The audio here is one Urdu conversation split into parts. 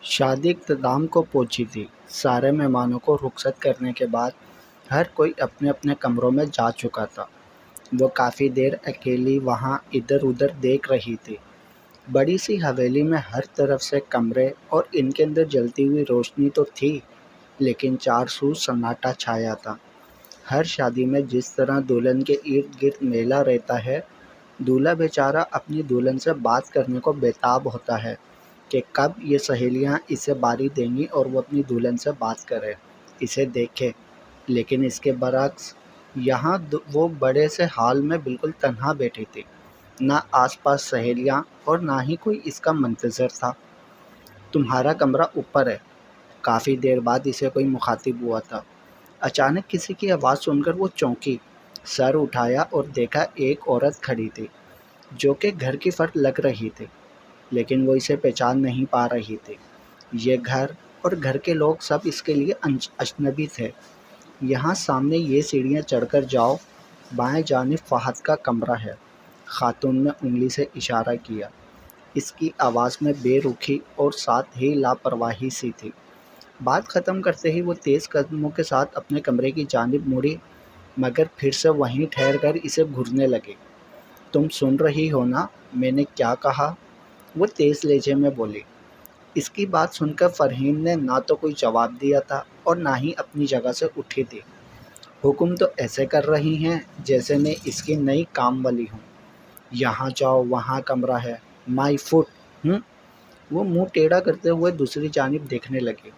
شادی اختتام کو پہنچی تھی۔ سارے مہمانوں کو رخصت کرنے کے بعد ہر کوئی اپنے اپنے کمروں میں جا چکا تھا۔ وہ کافی دیر اکیلی وہاں ادھر ادھر دیکھ رہی تھی۔ بڑی سی حویلی میں ہر طرف سے کمرے اور ان کے اندر جلتی ہوئی روشنی تو تھی، لیکن چار سو سناٹا چھایا تھا۔ ہر شادی میں جس طرح دلہن کے ارد گرد میلہ رہتا ہے، دولہا بیچارہ اپنی دلہن سے بات کرنے کو بےتاب ہوتا ہے کہ کب یہ سہیلیاں اسے باری دیں گی اور وہ اپنی دلہن سے بات کرے، اسے دیکھے۔ لیکن اس کے برعکس یہاں وہ بڑے سے ہال میں بالکل تنہا بیٹھی تھی، نہ آس پاس سہیلیاں اور نہ ہی کوئی اس کا منتظر تھا۔ تمہارا کمرہ اوپر ہے، کافی دیر بعد اسے کوئی مخاطب ہوا تھا۔ اچانک کسی کی آواز سن کر وہ چونکی، سر اٹھایا اور دیکھا ایک عورت کھڑی تھی جو کہ گھر کی فرد لگ رہی تھی، لیکن وہ اسے پہچان نہیں پا رہی تھی۔ یہ گھر اور گھر کے لوگ سب اس کے لیے اجنبی تھے۔ یہاں سامنے یہ سیڑھیاں چڑھ کر جاؤ، بائیں جانب فہد کا کمرہ ہے۔ خاتون نے انگلی سے اشارہ کیا۔ اس کی آواز میں بے رخی اور ساتھ ہی لاپرواہی سی تھی۔ بات ختم کرتے ہی وہ تیز قدموں کے ساتھ اپنے کمرے کی جانب مڑی، مگر پھر سے وہیں ٹھہر کر اسے گھورنے لگی۔ تم سن رہی ہو نا میں نے کیا کہا؟ وہ تیز لہجے میں بولی۔ اس کی بات سن کر فرحین نے نہ تو کوئی جواب دیا تھا اور نہ ہی اپنی جگہ سے اٹھی تھی۔ حکم تو ایسے کر رہی ہیں جیسے میں اس کی نئی کام والی ہوں۔ یہاں جاؤ، وہاں کمرہ ہے، مائی فٹ۔ وہ منہ ٹیڑھا کرتے ہوئے دوسری جانب دیکھنے لگی۔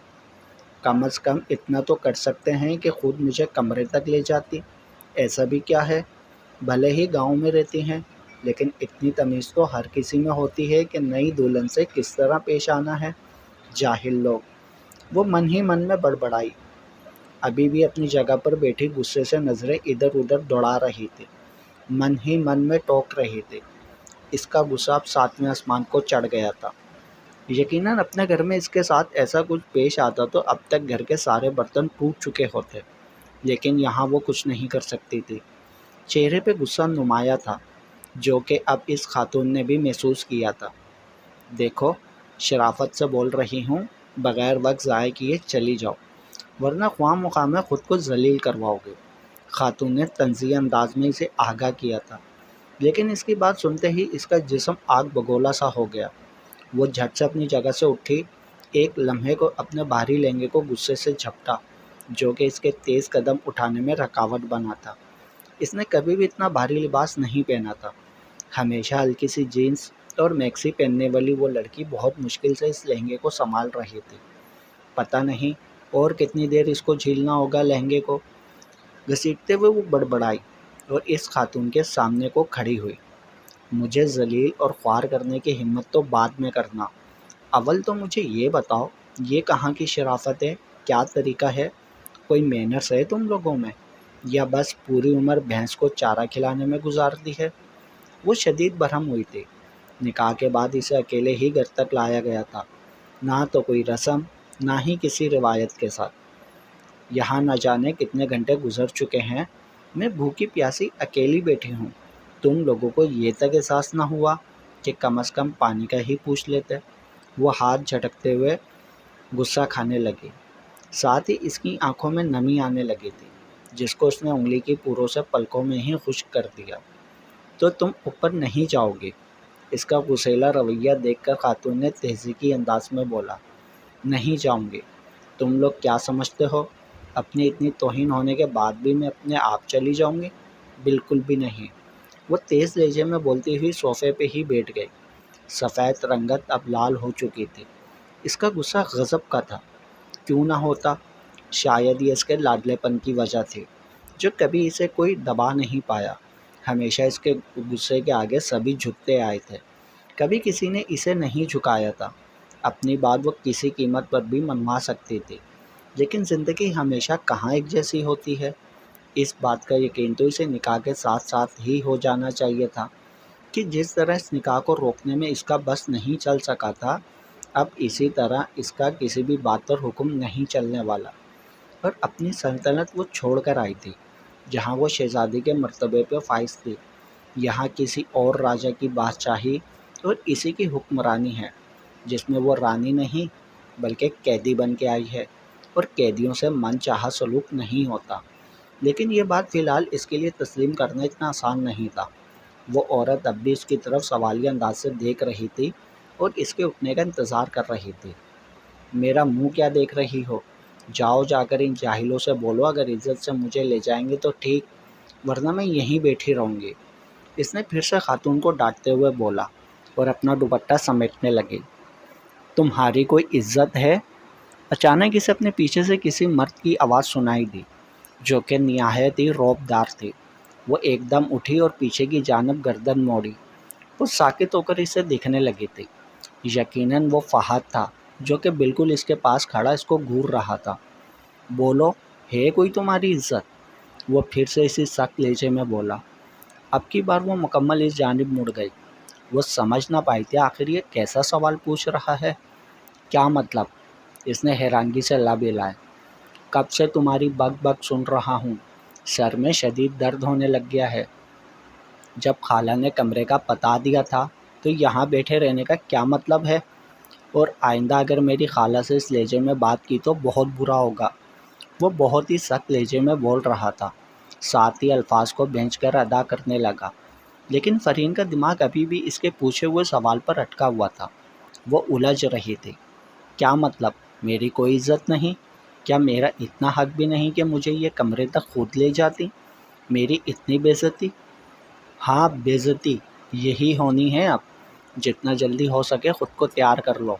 کم از کم اتنا تو کر سکتے ہیں کہ خود مجھے کمرے تک لے جاتی۔ ایسا بھی کیا ہے، بھلے ہی گاؤں میں رہتی ہیں، لیکن اتنی تمیز تو ہر کسی میں ہوتی ہے کہ نئی دلہن سے کس طرح پیش آنا ہے۔ جاہل لوگ، وہ من ہی من میں بڑبڑائی۔ ابھی بھی اپنی جگہ پر بیٹھی غصے سے نظریں ادھر ادھر دوڑا رہی تھی، من ہی من میں ٹوک رہی تھی۔ اس کا غصہ اب 7ویں آسمان کو چڑھ گیا تھا۔ یقیناً اپنے گھر میں اس کے ساتھ ایسا کچھ پیش آتا تو اب تک گھر کے سارے برتن ٹوٹ چکے ہوتے، لیکن یہاں وہ کچھ نہیں کر سکتی تھی۔ چہرے پہ غصہ نمایاں تھا، جو کہ اب اس خاتون نے بھی محسوس کیا تھا۔ دیکھو، شرافت سے بول رہی ہوں، بغیر وقت ضائع کیے چلی جاؤ، ورنہ خواہ مخواہ میں خود کو ذلیل کرواؤ گے۔ خاتون نے طنزیہ انداز میں اسے آگاہ کیا تھا، لیکن اس کی بات سنتے ہی اس کا جسم آگ بگولا سا ہو گیا۔ وہ جھٹ سے اپنی جگہ سے اٹھی، ایک لمحے کو اپنے باہری لہنگے کو غصے سے جھپٹا، جو کہ اس کے تیز قدم اٹھانے میں رکاوٹ بنا تھا۔ اس نے کبھی بھی اتنا بھاری لباس نہیں پہنا تھا۔ ہمیشہ ہلکی سی جینس اور میکسی پہننے والی وہ لڑکی بہت مشکل سے اس لہنگے کو سنبھال رہی تھی۔ پتہ نہیں اور کتنی دیر اس کو جھیلنا ہوگا لہنگے کو۔ گھسیٹتے ہوئے وہ بڑبڑائی اور اس خاتون کے سامنے کو کھڑی ہوئی۔ مجھے ذلیل اور خوار کرنے کی ہمت تو بعد میں کرنا، اول تو مجھے یہ بتاؤ، یہ کہاں کی شرافت ہے، کیا طریقہ ہے، کوئی مینرز ہے تم لوگوں میں، یا بس پوری عمر بھینس کو چارہ کھلانے میں گزار دی ہے؟ وہ شدید برہم ہوئی تھی۔ نکاح کے بعد اسے اکیلے ہی گھر تک لایا گیا تھا، نہ تو کوئی رسم، نہ ہی کسی روایت کے ساتھ۔ یہاں نہ جانے کتنے گھنٹے گزر چکے ہیں، میں بھوکی پیاسی اکیلی بیٹھی ہوں، تم لوگوں کو یہ تک احساس نہ ہوا کہ کم از کم پانی کا ہی پوچھ لیتے؟ وہ ہاتھ جھٹکتے ہوئے غصہ کھانے لگی، ساتھ ہی اس کی آنکھوں میں نمی آنے لگی تھی، جس کو اس نے انگلی کی پوروں سے پلکوں میں ہی خشک کر دیا۔ تو تم اوپر نہیں جاؤ گی؟ اس کا غصیلا رویہ دیکھ کر خاتون نے تہذیبی انداز میں بولا۔ نہیں جاؤں گی؟ تم لوگ کیا سمجھتے ہو، اپنی اتنی توہین ہونے کے بعد بھی میں اپنے آپ چلی جاؤں گی؟ بالکل بھی نہیں۔ وہ تیز لہجے میں بولتی ہوئی صوفے پہ ہی بیٹھ گئی۔ سفید رنگت اب لال ہو چکی تھی۔ اس کا غصہ غضب کا تھا، کیوں نہ ہوتا؟ شاید یہ اس کے لاڈلے پن کی وجہ تھی، جو کبھی اسے کوئی دبا نہیں پایا۔ ہمیشہ اس کے غصے کے آگے سبھی جھکتے آئے تھے، کبھی کسی نے اسے نہیں جھکایا تھا۔ اپنی بات وہ کسی قیمت پر بھی منوا سکتی تھی، لیکن زندگی ہمیشہ کہاں ایک جیسی ہوتی ہے؟ اس بات کا یقین تو اسے نکاح کے ساتھ ساتھ ہی ہو جانا چاہیے تھا کہ جس طرح اس نکاح کو روکنے میں اس کا بس نہیں چل سکا تھا، اب اسی طرح اس کا کسی بھی بات پر حکم نہیں چلنے والا۔ اور اپنی سلطنت وہ چھوڑ کر آئی تھی، جہاں وہ شہزادی کے مرتبے پہ فائز تھی۔ یہاں کسی اور راجا کی بادشاہی اور اسی کی حکمرانی ہے، جس میں وہ رانی نہیں بلکہ قیدی بن کے آئی ہے، اور قیدیوں سے من چاہا سلوک نہیں ہوتا۔ لیکن یہ بات فی الحال اس کے لیے تسلیم کرنا اتنا آسان نہیں تھا۔ وہ عورت اب بھی اس کی طرف سوالیہ انداز سے دیکھ رہی تھی اور اس کے اٹھنے کا انتظار کر رہی تھی۔ میرا منہ کیا دیکھ رہی ہو؟ جاؤ جا کر ان جاہلوں سے بولو، اگر عزت سے مجھے لے جائیں گے تو ٹھیک، ورنہ میں یہیں بیٹھی رہوں گی۔ اس نے پھر سے خاتون کو ڈانٹتے ہوئے بولا اور اپنا دوپٹہ سمیٹنے لگی۔ تمہاری کوئی عزت ہے؟ اچانک اسے اپنے پیچھے سے کسی مرد کی آواز سنائی دی جو کہ نہایت ہی رعب دار تھی۔ وہ ایک دم اٹھی اور پیچھے کی جانب گردن موڑی۔ وہ ساکت ہو کر اسے دیکھنے لگی تھی۔ یقیناً وہ فہد تھا جو کہ بالکل اس کے پاس کھڑا اس کو گھور رہا تھا۔ بولو، ہے کوئی تمہاری عزت؟ وہ پھر سے اسی سخت لہجے میں بولا۔ اب کی بار وہ مکمل اس جانب مڑ گئی۔ وہ سمجھ نہ پائی تھی آخر یہ کیسا سوال پوچھ رہا ہے۔ کیا مطلب؟ اس نے حیرانگی سے لب ہلائے۔ کب سے تمہاری بک بک سن رہا ہوں، سر میں شدید درد ہونے لگ گیا ہے۔ جب خالہ نے کمرے کا بتا دیا تھا تو یہاں بیٹھے رہنے کا کیا مطلب ہے؟ اور آئندہ اگر میری خالہ سے اس لہجے میں بات کی تو بہت برا ہوگا۔ وہ بہت ہی سخت لہجے میں بول رہا تھا، ساتھ ہی الفاظ کو بھینج کر ادا کرنے لگا۔ لیکن فرین کا دماغ ابھی بھی اس کے پوچھے ہوئے سوال پر اٹکا ہوا تھا۔ وہ الجھ رہی تھی۔ کیا مطلب؟ میری کوئی عزت نہیں؟ کیا میرا اتنا حق بھی نہیں کہ مجھے یہ کمرے تک خود لے جاتی؟ میری اتنی بے عزتی؟ ہاں، بے عزتی یہی ہونی ہے اب۔ جتنا جلدی ہو سکے خود کو تیار کر لو۔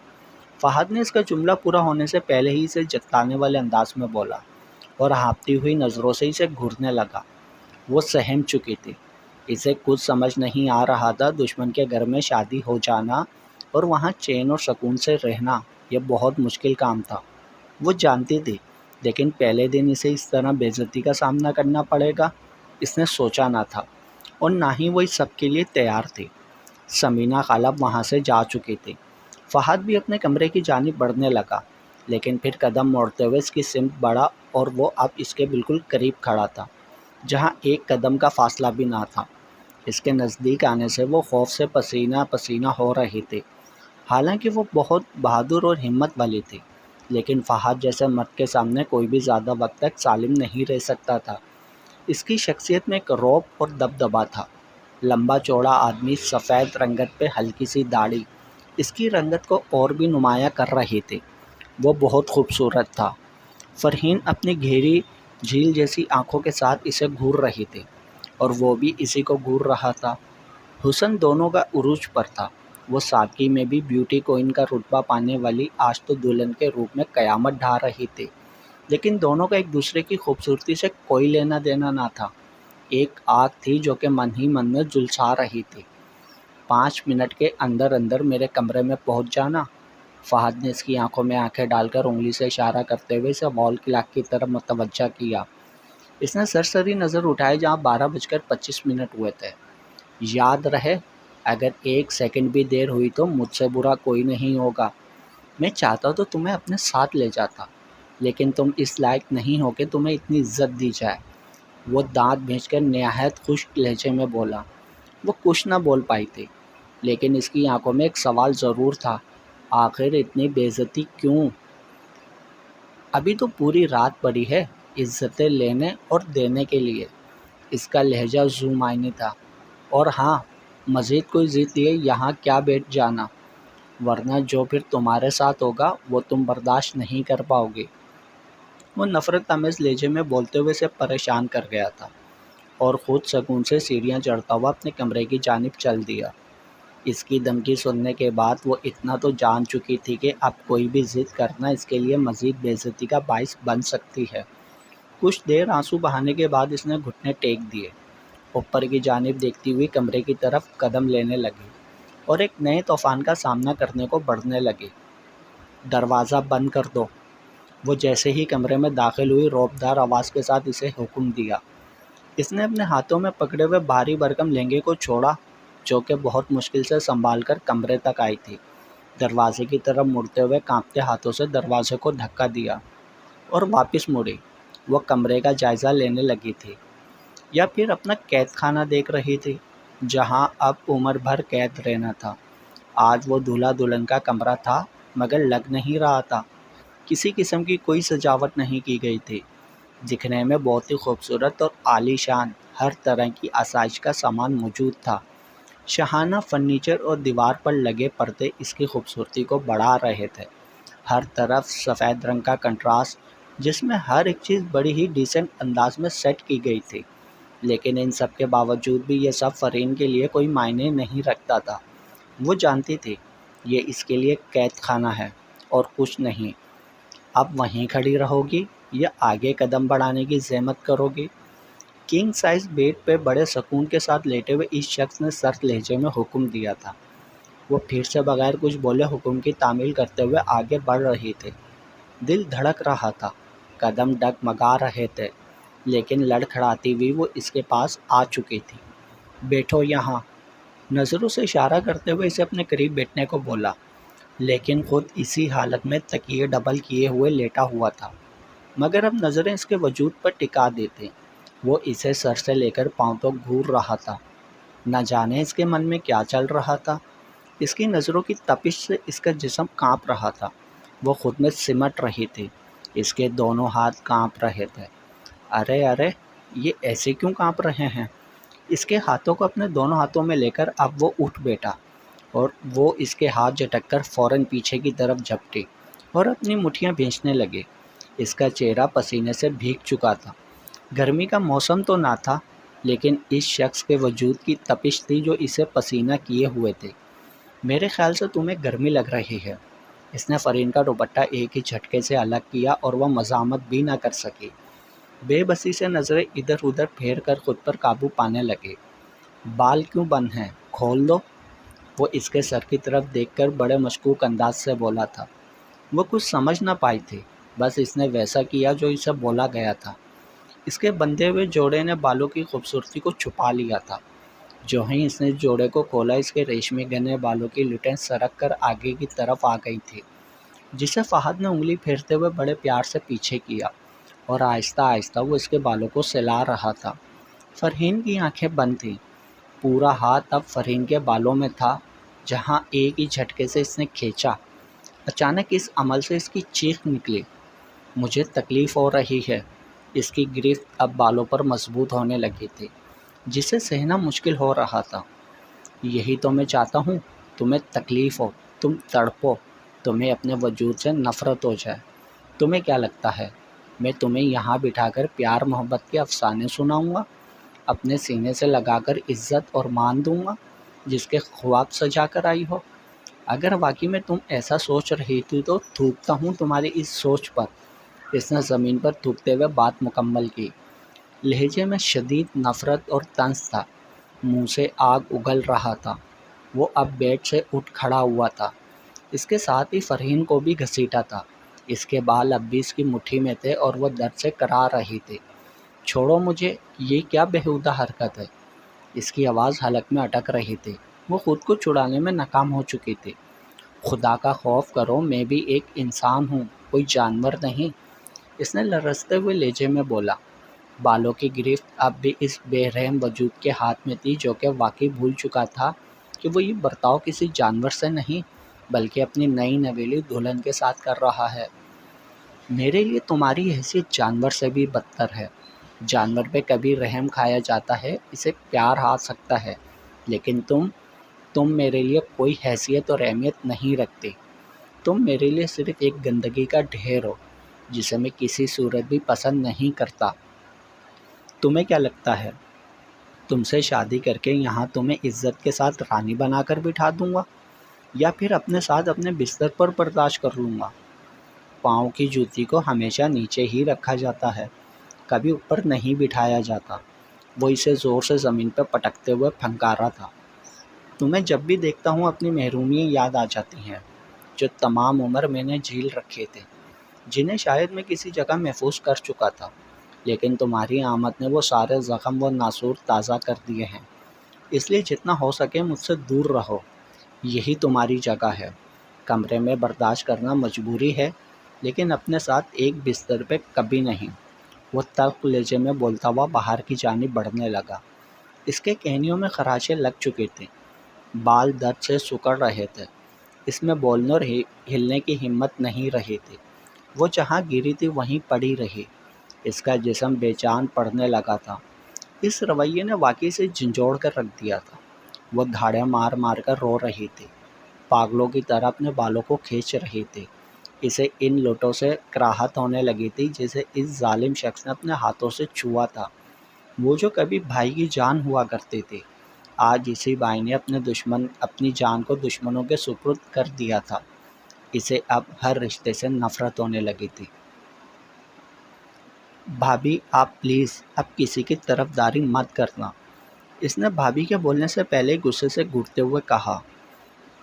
فہد نے اس کا جملہ پورا ہونے سے پہلے ہی اسے جتلانے والے انداز میں بولا اور ہانپتی ہوئی نظروں سے اسے گھورنے لگا۔ وہ سہم چکی تھی۔ اسے کچھ سمجھ نہیں آ رہا تھا۔ دشمن کے گھر میں شادی ہو جانا اور وہاں چین اور سکون سے رہنا یہ بہت مشکل کام تھا۔ وہ جانتی تھی، لیکن پہلے دن اسے اس طرح بے عزتی کا سامنا کرنا پڑے گا اس نے سوچا نہ تھا، اور نہ ہی وہ اس سب کے لیے تیار تھی۔ سمینہ خالہ وہاں سے جا چکی تھی۔ فہد بھی اپنے کمرے کی جانب بڑھنے لگا، لیکن پھر قدم موڑتے ہوئے اس کی سمت بڑھا اور وہ اب اس کے بالکل قریب کھڑا تھا، جہاں ایک قدم کا فاصلہ بھی نہ تھا۔ اس کے نزدیک آنے سے وہ خوف سے پسینہ پسینہ ہو رہی تھی۔ حالانکہ وہ بہت بہادر اور ہمت والی تھی، لیکن فہد جیسے مرد کے سامنے کوئی بھی زیادہ وقت تک سالم نہیں رہ سکتا تھا۔ اس کی شخصیت میں ایک رعب اور دبدبا تھا۔ لمبا چوڑا آدمی، سفید رنگت پہ ہلکی سی داڑھی، اس کی رنگت کو اور بھی نمایاں کر رہی تھی۔ وہ بہت خوبصورت تھا۔ فرحین اپنی گہری جھیل جیسی آنکھوں کے ساتھ اسے گھور رہی تھی، اور وہ بھی اسی کو گھور رہا تھا۔ حسن دونوں کا عروج پر تھا۔ وہ سادگی میں بھی بیوٹی کوئن کا رتبہ پانے والی آج تو دلہن کے روپ میں قیامت ڈھا رہی تھی، لیکن دونوں کا ایک دوسرے کی خوبصورتی سے کوئی لینا دینا نہ تھا۔ ایک آگ تھی جو کہ من ہی من میں جھلسا رہی تھی۔ 5 منٹ کے اندر اندر میرے کمرے میں پہنچ جانا۔ فہد نے اس کی آنکھوں میں آنکھیں ڈال کر انگلی سے اشارہ کرتے ہوئے اسے وال کلاک کی طرف متوجہ کیا۔ اس نے سرسری نظر اٹھائی جہاں 12:25 ہوئے تھے۔ یاد رہے، اگر 1 سیکنڈ بھی دیر ہوئی تو مجھ سے برا کوئی نہیں ہوگا۔ میں چاہتا تو تمہیں اپنے ساتھ لے جاتا، لیکن تم اس لائق نہیں ہو کہ تمہیں اتنی عزت دی جائے۔ وہ دانت بھینچ کر نہایت خشک لہجے میں بولا۔ وہ کچھ نہ بول پائی تھی، لیکن اس کی آنکھوں میں ایک سوال ضرور تھا، آخر اتنی بے عزتی کیوں؟ ابھی تو پوری رات پڑی ہے عزتیں لینے اور دینے کے لیے۔ اس کا لہجہ ذو معنی تھا۔ اور ہاں، مزید کوئی ضد لیے یہاں کیا بیٹھ جانا، ورنہ جو پھر تمہارے ساتھ ہوگا وہ تم برداشت نہیں کر پاؤ گے۔ وہ نفرت آمیز لہجے میں بولتے ہوئے اسے پریشان کر گیا تھا، اور خود سکون سے سیڑھیاں چڑھتا ہوا اپنے کمرے کی جانب چل دیا۔ اس کی دھمکی سننے کے بعد وہ اتنا تو جان چکی تھی کہ اب کوئی بھی ضد کرنا اس کے لیے مزید بے عزتی کا باعث بن سکتی ہے۔ کچھ دیر آنسو بہانے کے بعد اس نے گھٹنے ٹیک دیے، اوپر کی جانب دیکھتی ہوئی کمرے کی طرف قدم لینے لگی اور ایک نئے طوفان کا سامنا کرنے کو بڑھنے لگی۔ دروازہ بند کر دو۔ وہ جیسے ہی کمرے میں داخل ہوئی رعبدار آواز کے ساتھ اسے حکم دیا۔ اس نے اپنے ہاتھوں میں پکڑے ہوئے بھاری بھرکم لہنگے کو چھوڑا جو کہ بہت مشکل سے سنبھال کر کمرے تک آئی تھی۔ دروازے کی طرف مڑتے ہوئے کانپتے ہاتھوں سے دروازے کو دھکا دیا اور واپس مڑی۔ وہ کمرے کا جائزہ لینے لگی تھی، یا پھر اپنا قید خانہ دیکھ رہی تھی جہاں اب عمر بھر قید رہنا تھا۔ آج وہ دولہا دلہن کا کمرہ تھا مگر لگ نہیں رہا تھا۔ کسی قسم کی کوئی سجاوٹ نہیں کی گئی تھی۔ دکھنے میں بہت ہی خوبصورت اور عالی شان ہر طرح کی آسائش کا سامان موجود تھا۔ شاہانہ فرنیچر اور دیوار پر لگے پردے اس کی خوبصورتی کو بڑھا رہے تھے۔ ہر طرف سفید رنگ کا کنٹراسٹ، جس میں ہر ایک چیز بڑی ہی ڈیسنٹ انداز میں سیٹ کی گئی تھی۔ لیکن ان سب کے باوجود بھی یہ سب فرین کے لیے کوئی معنی نہیں رکھتا تھا۔ وہ جانتی تھی یہ اس کے لیے قید خانہ ہے اور کچھ نہیں۔ اب وہیں کھڑی رہو گی یا آگے قدم بڑھانے کی زحمت کرو گی؟ کنگ سائز بیڈ پہ بڑے سکون کے ساتھ لیٹے ہوئے اس شخص نے سخت لہجے میں حکم دیا تھا۔ وہ پھر سے بغیر کچھ بولے حکم کی تعمیل کرتے ہوئے آگے بڑھ رہی تھی۔ دل دھڑک رہا تھا، قدم ڈگمگا رہے تھے، لیکن لڑکھڑاتی ہوئی وہ اس کے پاس آ چکی تھی۔ بیٹھو یہاں، نظروں سے اشارہ کرتے ہوئے اسے اپنے قریب بیٹھنے کو بولا، لیکن خود اسی حالت میں تکیے ڈبل کیے ہوئے لیٹا ہوا تھا۔ مگر اب نظریں اس کے وجود پر ٹکا دی تھیں۔ وہ اسے سر سے لے کر پاؤں تک گھور رہا تھا۔ نہ جانے اس کے من میں کیا چل رہا تھا۔ اس کی نظروں کی تپش سے اس کا جسم کانپ رہا تھا۔ وہ خود میں سمٹ رہی تھی۔ اس کے دونوں ہاتھ کانپ رہے تھے۔ ارے یہ ایسے کیوں کانپ رہے ہیں؟ اس کے ہاتھوں کو اپنے دونوں ہاتھوں میں لے کر اب وہ اٹھ بیٹھا اور وہ اس کے ہاتھ جھٹک کر فوراً پیچھے کی طرف جھپٹی اور اپنی مٹھیاں بھینچنے لگے۔ اس کا چہرہ پسینے سے بھیگ چکا تھا۔ گرمی کا موسم تو نہ تھا، لیکن اس شخص کے وجود کی تپش تھی جو اسے پسینہ کیے ہوئے تھے۔ میرے خیال سے تمہیں گرمی لگ رہی ہے۔ اس نے فرین کا دوپٹہ ایک ہی جھٹکے سے الگ کیا اور وہ مزاحمت بھی نہ کر سکی۔ بے بسی سے نظریں ادھر ادھر پھیر کر خود پر قابو پانے لگے۔ بال کیوں بند ہیں؟ کھول دو۔ وہ اس کے سر کی طرف دیکھ کر بڑے مشکوک انداز سے بولا تھا۔ وہ کچھ سمجھ نہ پائی تھی، بس اس نے ویسا کیا جو اسے بولا گیا تھا۔ اس کے بندھے ہوئے جوڑے نے بالوں کی خوبصورتی کو چھپا لیا تھا۔ جو ہی اس نے جوڑے کو کھولا، اس کے ریشمی گھنے بالوں کی لٹیں سرک کر آگے کی طرف آ گئی تھی، جسے فہد نے انگلی پھیرتے ہوئے بڑے پیار سے پیچھے کیا اور آہستہ آہستہ وہ اس کے بالوں کو سلا رہا تھا۔ فرحین کی آنکھیں بند تھیں۔ پورا ہاتھ اب فرحین کے بالوں میں تھا، جہاں ایک ہی جھٹکے سے اس نے کھینچا۔ اچانک اس عمل سے اس کی چیخ نکلی۔ مجھے تکلیف ہو رہی ہے۔ اس کی گرفت اب بالوں پر مضبوط ہونے لگی تھی، جسے سہنا مشکل ہو رہا تھا۔ یہی تو میں چاہتا ہوں، تمہیں تکلیف ہو، تم تڑپو، تمہیں اپنے وجود سے نفرت ہو جائے۔ تمہیں کیا لگتا ہے میں تمہیں یہاں بٹھا کر پیار محبت کے افسانے سناؤں گا، اپنے سینے سے لگا کر عزت اور مان دوں گا جس کے خواب سجا کر آئی ہو؟ اگر واقعی میں تم ایسا سوچ رہی تھی تو تھوکتا ہوں تمہاری اس سوچ پر۔ اس نے زمین پر تھوکتے ہوئے بات مکمل کی۔ لہجے میں شدید نفرت اور طنز تھا، منہ سے آگ اگل رہا تھا۔ وہ اب بیڈ سے اٹھ کھڑا ہوا تھا، اس کے ساتھ ہی فرحین کو بھی گھسیٹا تھا۔ اس کے بال اب بھی اس کی مٹھی میں تھے اور وہ درد سے کرا رہی تھی۔ چھوڑو مجھے، یہ کیا بےہودہ حرکت ہے؟ اس کی آواز حلق میں اٹک رہی تھی۔ وہ خود کو چھڑانے میں ناکام ہو چکی تھی۔ خدا کا خوف کرو، میں بھی ایک انسان ہوں، کوئی جانور نہیں، اس نے لرزتے ہوئے لہجے میں بولا۔ بالوں کی گرفت اب بھی اس بے رحم وجود کے ہاتھ میں تھی جو کہ واقعی بھول چکا تھا کہ وہ یہ برتاؤ کسی جانور سے نہیں بلکہ اپنی نئی نویلی دلہن کے ساتھ کر رہا ہے۔ میرے لیے تمہاری حیثیت جانور سے بھی بدتر ہے۔ جانور پہ کبھی رحم کھایا جاتا ہے، اسے پیار آ سکتا ہے، لیکن تم میرے لیے کوئی حیثیت اور اہمیت نہیں رکھتی۔ تم میرے لیے صرف ایک گندگی کا ڈھیر ہو جسے میں کسی صورت بھی پسند نہیں کرتا۔ تمہیں کیا لگتا ہے تم سے شادی کر کے یہاں تمہیں عزت کے ساتھ رانی بنا کر بٹھا دوں گا، یا پھر اپنے ساتھ اپنے بستر پر برداشت کر لوں گا؟ پاؤں کی جوتی کو ہمیشہ نیچے ہی رکھا جاتا ہے، کبھی اوپر نہیں بٹھایا جاتا۔ وہ اسے زور سے زمین پہ پٹکتے ہوئے پھنکارا تھا۔ تمہیں جب بھی دیکھتا ہوں اپنی محرومیاں یاد آ جاتی ہیں جو تمام عمر میں نے جھیل رکھے تھے، جنہیں شاید میں کسی جگہ محفوظ کر چکا تھا، لیکن تمہاری آمد نے وہ سارے زخم و ناسور تازہ کر دیے ہیں۔ اس لیے جتنا ہو سکے مجھ سے دور رہو، یہی تمہاری جگہ ہے۔ کمرے میں برداشت کرنا مجبوری ہے، لیکن اپنے ساتھ ایک بستر پہ کبھی نہیں۔ وہ تلخ لہجے میں بولتا ہوا باہر کی جانب بڑھنے لگا۔ اس کے کہنیوں میں خراشیں لگ چکی تھیں، بال درد سے سکڑ رہے تھے۔ اس میں بولنے اور ہلنے کی ہمت نہیں رہی تھی۔ وہ جہاں گری تھی وہیں پڑی رہی۔ اس کا جسم بے چین پڑنے لگا تھا۔ اس رویے نے واقعی سے جھنجھوڑ کر رکھ دیا تھا۔ وہ دھاڑیں مار مار کر رو رہی تھی، پاگلوں کی طرح اپنے بالوں کو کھینچ رہی تھی۔ اسے ان لوٹوں سے کراہت ہونے لگی تھی جسے اس ظالم شخص نے اپنے ہاتھوں سے چھوا تھا۔ وہ جو کبھی بھائی کی جان ہوا کرتی تھی، آج اسی بھائی نے اپنی جان کو دشمنوں کے سپرد کر دیا تھا۔ اسے اب ہر رشتے سے نفرت ہونے لگی تھی۔ بھابھی آپ پلیز اب کسی کی طرفداری مت کرنا، اس نے بھابھی کے بولنے سے پہلے غصے سے گھٹتے ہوئے کہا۔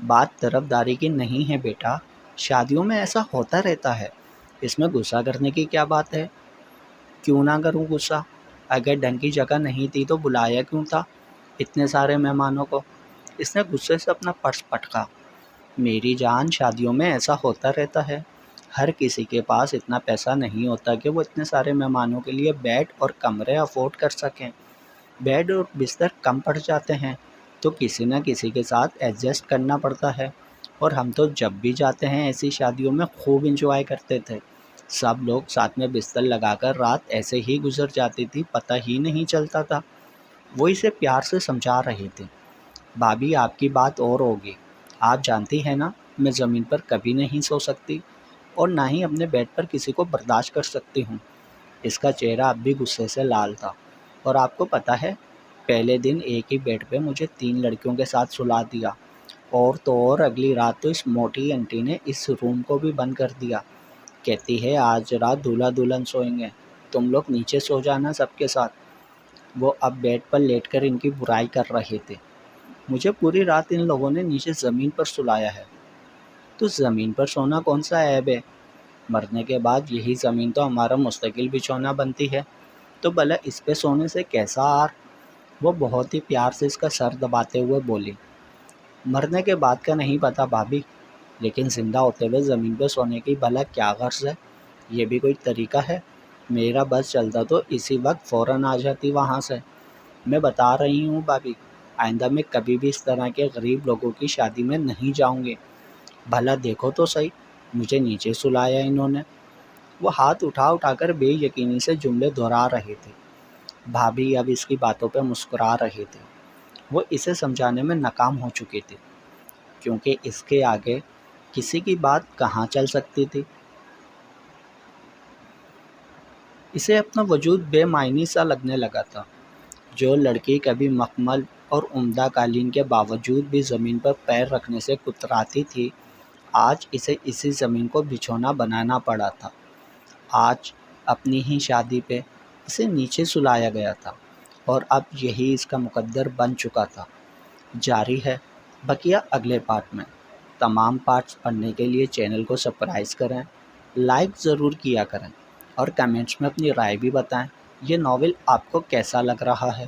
بات طرفداری کی نہیں ہے بیٹا، شادیوں میں ایسا ہوتا رہتا ہے، اس میں غصہ کرنے کی کیا بات ہے؟ کیوں نہ کروں غصہ؟ اگر ڈنگ کی جگہ نہیں تھی تو بلایا کیوں تھا اتنے سارے مہمانوں کو؟ اس نے غصے سے اپنا پرس پٹکا۔ میری جان، شادیوں میں ایسا ہوتا رہتا ہے، ہر کسی کے پاس اتنا پیسہ نہیں ہوتا کہ وہ اتنے سارے مہمانوں کے لیے بیڈ اور کمرے افورڈ کر سکیں۔ بیڈ اور بستر کم پڑ جاتے ہیں تو کسی نہ کسی کے ساتھ ایڈجسٹ کرنا پڑتا ہے، اور ہم تو جب بھی جاتے ہیں ایسی شادیوں میں خوب انجوائے کرتے تھے۔ سب لوگ ساتھ میں بستر لگا کر رات ایسے ہی گزر جاتی تھی، پتہ ہی نہیں چلتا تھا۔ وہ اسے پیار سے سمجھا رہی تھی۔ بھابھی آپ کی بات اور ہوگی، آپ جانتی ہیں نا میں زمین پر کبھی نہیں سو سکتی اور نہ ہی اپنے بیڈ پر کسی کو برداشت کر سکتی ہوں۔ اس کا چہرہ اب بھی غصے سے لال تھا۔ اور آپ کو پتہ ہے، پہلے دن ایک ہی بیڈ پہ مجھے 3 لڑکیوں کے ساتھ سلا دیا، اور تو اور اگلی رات تو اس موٹی انٹی نے اس روم کو بھی بند کر دیا۔ کہتی ہے آج رات دولہا دلہن سوئیں گے، تم لوگ نیچے سو جانا سب کے ساتھ۔ وہ اب بیڈ پر لیٹ کر ان کی برائی کر رہے تھے۔ مجھے پوری رات ان لوگوں نے نیچے زمین پر سلایا ہے۔ تو زمین پر سونا کون سا عیب ہے؟ مرنے کے بعد یہی زمین تو ہمارا مستقل بچھونا بنتی ہے، تو بھلا اس پہ سونے سے کیسا آر؟ وہ بہت ہی پیار سے اس کا سر دباتے ہوئے بولی۔ مرنے کے بعد کا نہیں پتا بھابھی، لیکن زندہ ہوتے ہوئے زمین پہ سونے کی بھلا کیا غرض ہے؟ یہ بھی کوئی طریقہ ہے؟ میرا بس چلتا تو اسی وقت فوراً آ جاتی وہاں سے۔ میں بتا رہی ہوں بھابھی، آئندہ میں کبھی بھی اس طرح کے غریب لوگوں کی شادی میں نہیں جاؤں گی۔ بھلا دیکھو تو صحیح، مجھے نیچے سلایا انہوں نے۔ وہ ہاتھ اٹھا کر بے یقینی سے جملے دہرا رہے تھے۔ بھابھی اب اس کی باتوں پہ مسکرا رہے تھے۔ وہ اسے سمجھانے میں ناکام ہو چکی تھی، کیونکہ اس کے آگے کسی کی بات کہاں چل سکتی تھی۔ اسے اپنا وجود بے معنی سا لگنے لگا تھا۔ جو لڑکی کبھی مخمل اور عمدہ قالین کے باوجود بھی زمین پر پیر رکھنے سے کتراتی تھی، آج اسے اسی زمین کو بچھونا بنانا پڑا تھا۔ آج اپنی ہی شادی پہ اسے نیچے سلایا گیا تھا، اور اب یہی اس کا مقدر بن چکا تھا۔ جاری ہے بقیہ اگلے پارٹ میں۔ تمام پارٹس پڑھنے کے لیے چینل کو سبسکرائب کریں، لائک ضرور کیا کریں، اور کمنٹس میں اپنی رائے بھی بتائیں۔ یہ ناول آپ کو کیسا لگ رہا ہے؟